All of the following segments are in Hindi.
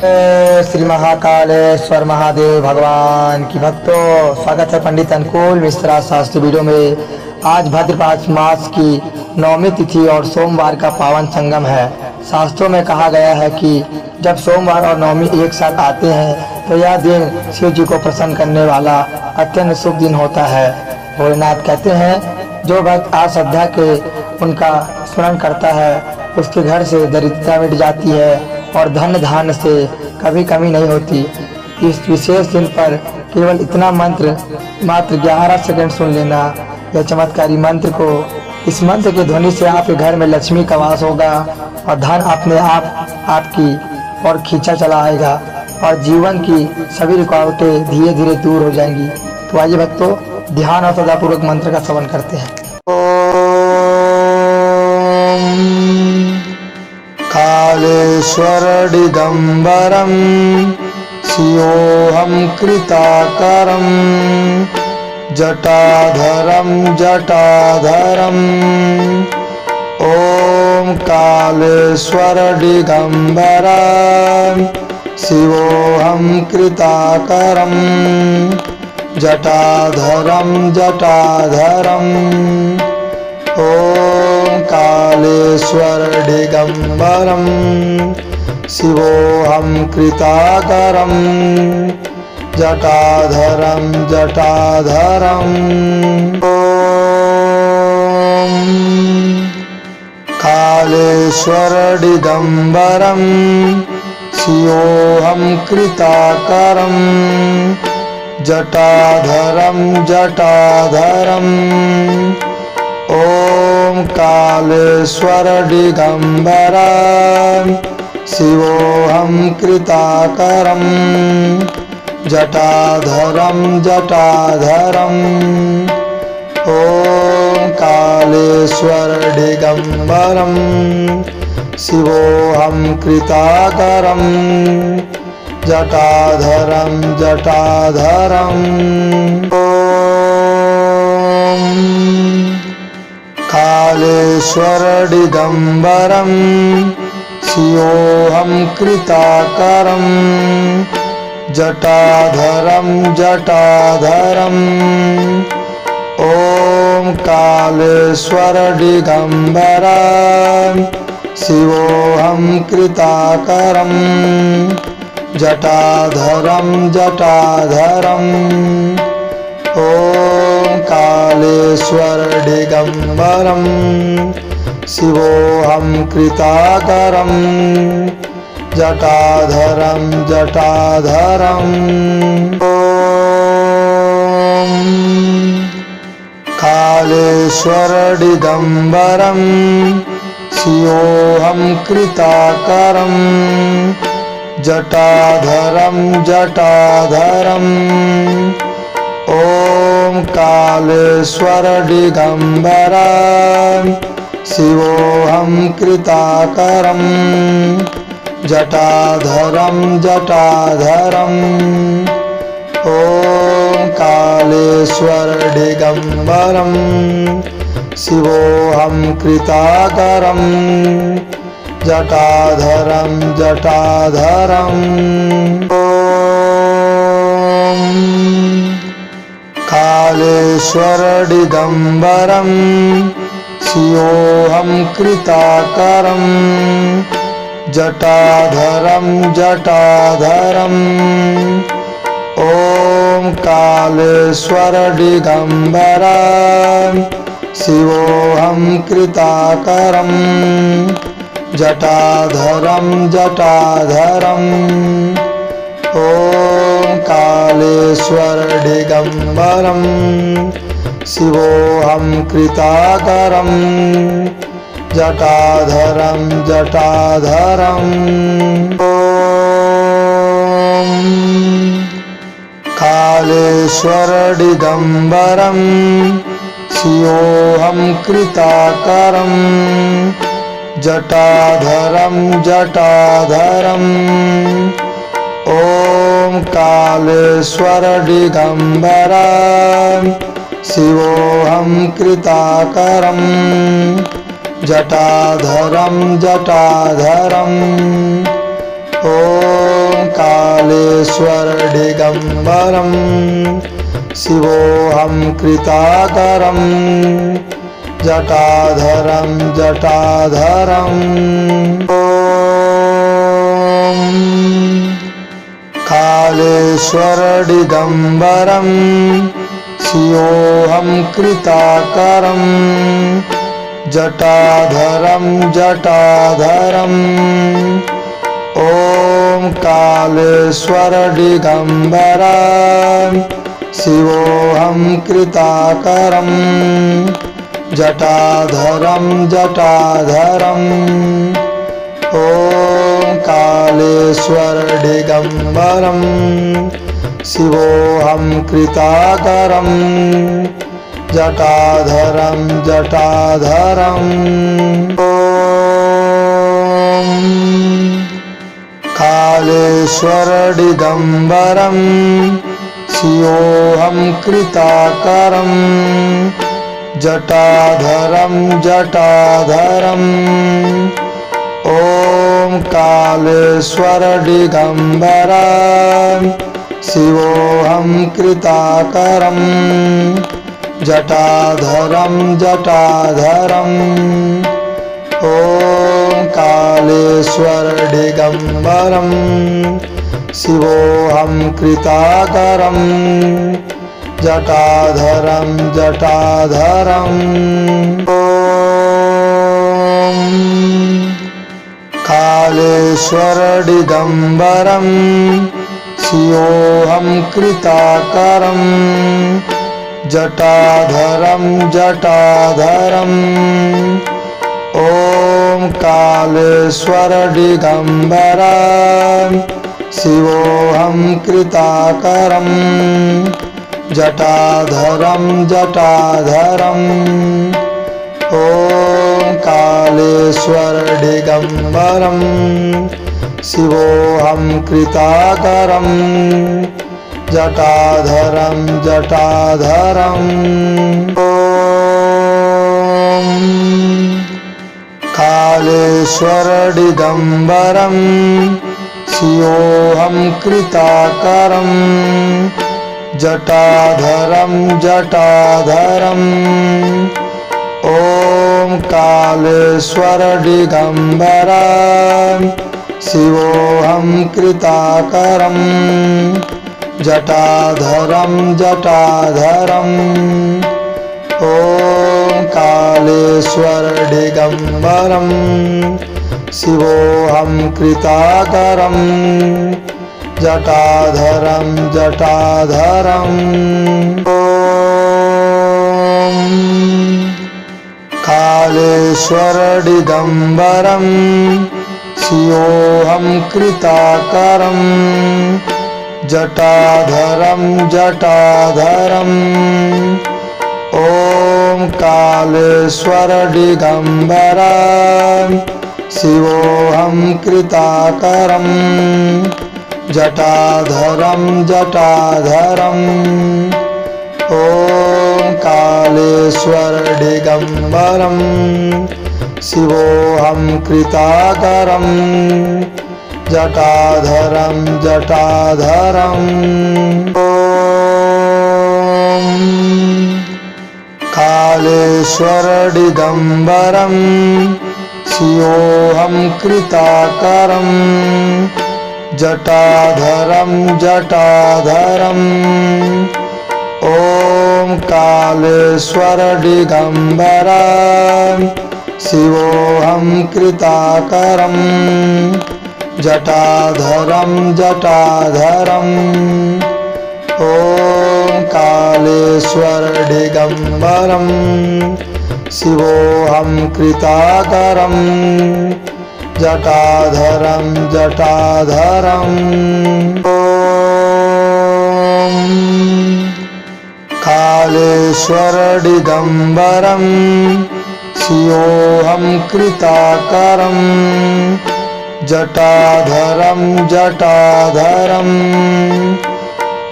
श्री महाकालेश्वर महादेव भगवान की भक्तों, स्वागत है पंडित अनुकूल मिश्रा शास्त्री वीडियो में। आज भाद्रपद मास की नौमी तिथि और सोमवार का पावन संगम है। शास्त्रों में कहा गया है कि जब सोमवार और नौमी एक साथ आते हैं तो यह दिन शिव जी को प्रसन्न करने वाला अत्यंत शुभ दिन होता है। भोलेनाथ कहते हैं, जो भक्त आज श्रद्धा के उनका स्मरण करता है उसके घर से दरिद्रता मिट जाती है और धन धान्य से कभी कमी नहीं होती। इस विशेष दिन पर केवल इतना मंत्र मात्र 11 सेकंड सुन लेना। यह चमत्कारी मंत्र को, इस मंत्र की ध्वनि से आपके घर में लक्ष्मी का वास होगा और धन अपने आप आपकी और खींचा चला आएगा और जीवन की सभी रुकावटें धीरे धीरे दूर हो जाएंगी। तो आइए भक्तों, ध्यान और श्रद्धापूर्वक मंत्र का श्रवण करते हैं। कालेश्वर दिगंबरम शिवोऽहं कृताकरं जटाधरं जटाधरं। ओम कालेश्वर दिगंबरं शिवोऽहं कृताकरं जटाधरं जटाधरं। ओम कालेश्वर दिगंबरं शिवोऽहं कृताकरं जटाधरं जटाधरं। ओम कालेश्वर दिगंबरं शिवोऽहं कृताकरं जटाधरं जटाधरं। ओम कालेश्वर दिगंबरं शिवोऽहं कृताकरं जटाधरं जटाधरं। ओम कालेश्वर दिगंबरं शिवोऽहं कृताकरं जटाधरं जटाधरं। कालेश्वर दिगंबरं शिवोऽहं कृताकरं जटाधरं जटाधरं। ओम कालेश्वर दिगंबरं शिवोऽहं कृताकरं जटाधरं जटाधरं। ओम कालेश्वर दिगंबरं शिवोऽहं कृताकरं जटाधरं जटाधरं। ओम कालेश्वर दिगंबरं शिवोऽहं कृताकरं जटाधरं जटाधरं। ओम कालेश्वर दिगंबरं शिवोऽहं कृताकरं जटाधरं जटाधरं। ओम कालेश्वर दिगंबरं शिवोऽहं कृताकरं जटाधरं जटाधरं। ओम कालेश्वर दिगंबरं शिवोऽहं कृताकरं जटाधरं जटाधरं। ओम कालेश्वर दिगंबरं शिवोऽहं कृताकरं जटाधरं जटाधरं। ओम कालेश्वर दिगंबरं शिवोऽहं कृताकरं जटाधरं जटाधरं। ओम कालेश्वर दिगंबरं शिवोऽहं कृताकरं जटाधरं जटाधरं। ओम कालेश्वर दिगंबरं शिवोऽहं कृताकरं जटाधरं जटाधरं। ओम कालेश्वर दिगंबरम शिवोऽहं कृताकरं जटाधरं जटाधरं कालेश्वर दिगंबरम शिवोऽहं कृताकरं जटाधरं जटाधरं ॐ कालेश्वर दिगंबरा शिवोऽहं कृताकरं जटाधरं जटाधरं ॐ कालेश्वर दिगंबरं शिवोऽहं कृताकरं जटाधरं जटाधरं कालेश्वर दिगंबरं शिवोऽहं कृताकरं जटाधरं जटाधरं ॐ कालेश्वर दिगंबरा शिवोऽहं कृताकरं जटाधरं जटाधरं ॐ कालेश्वर दिगंबरं शिवोऽहं कृताकरं जटाधरं जटाधरं कालेश्वर दिगंबरं शिवोऽहं कृताकरं जटाधरं जटाधरं ॐ कालेश्वर दिगंबरा शिवोऽहं कृताकरं जटाधरं जटाधरं ॐ कालेश्वर दिगंबरं शिवोऽहं कृताकरं जटाधरं जटाधरं कालेश्वर दिगंबरं शिवोऽहं कृताकरं जटाधरं जटाधरं ॐ कालेश्वर दिगंबरा शिवोऽहं कृताकरं जटाधरं जटाधरं ॐ कालेश्वर दिगंबरं शिवोऽहं कृताकरं जटाधरं जटाधरं कालेश्वर दिगंबरं शिवोऽहं कृताकरं जटाधरं जटाधरं ॐ कालेश्वर दिगंबरा शिवोऽहं कृताकरं जटाधरं जटाधरं ॐ कालेश्वर दिगंबरं शिवोऽहं कृताकरं जटाधरं जटाधरं कालेश्वर दिगंबरं शिवोऽहं कृताकरं जटाधरं जटाधरं ॐ कालेश्वर दिगंबरा शिवोऽहं कृताकरं जटाधरं जटाधरं ॐ कालेश्वर दिगंबरं शिवोऽहं कृताकरं जटाधरं जटाधरं कालेश्वर दिगंबरं शिवोऽहं कृताकरं जटाधरं जटाधरं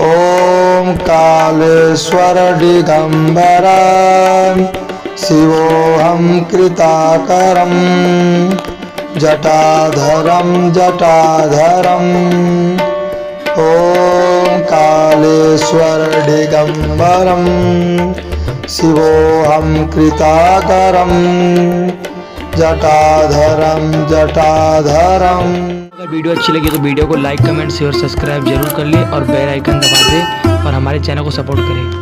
ॐ कालेश्वर दिगंबरा शिवोऽहं कृताकरं जटाधरं जटाधरं ॐ कालेश्वर दिगंबरं शिवोऽहं कृताकरं जटाधरं जटाधरं। अगर वीडियो अच्छी लगी तो वीडियो को लाइक कमेंट शेयर सब्सक्राइब जरूर कर ले और बेल आइकन दबा दे और हमारे चैनल को सपोर्ट करें।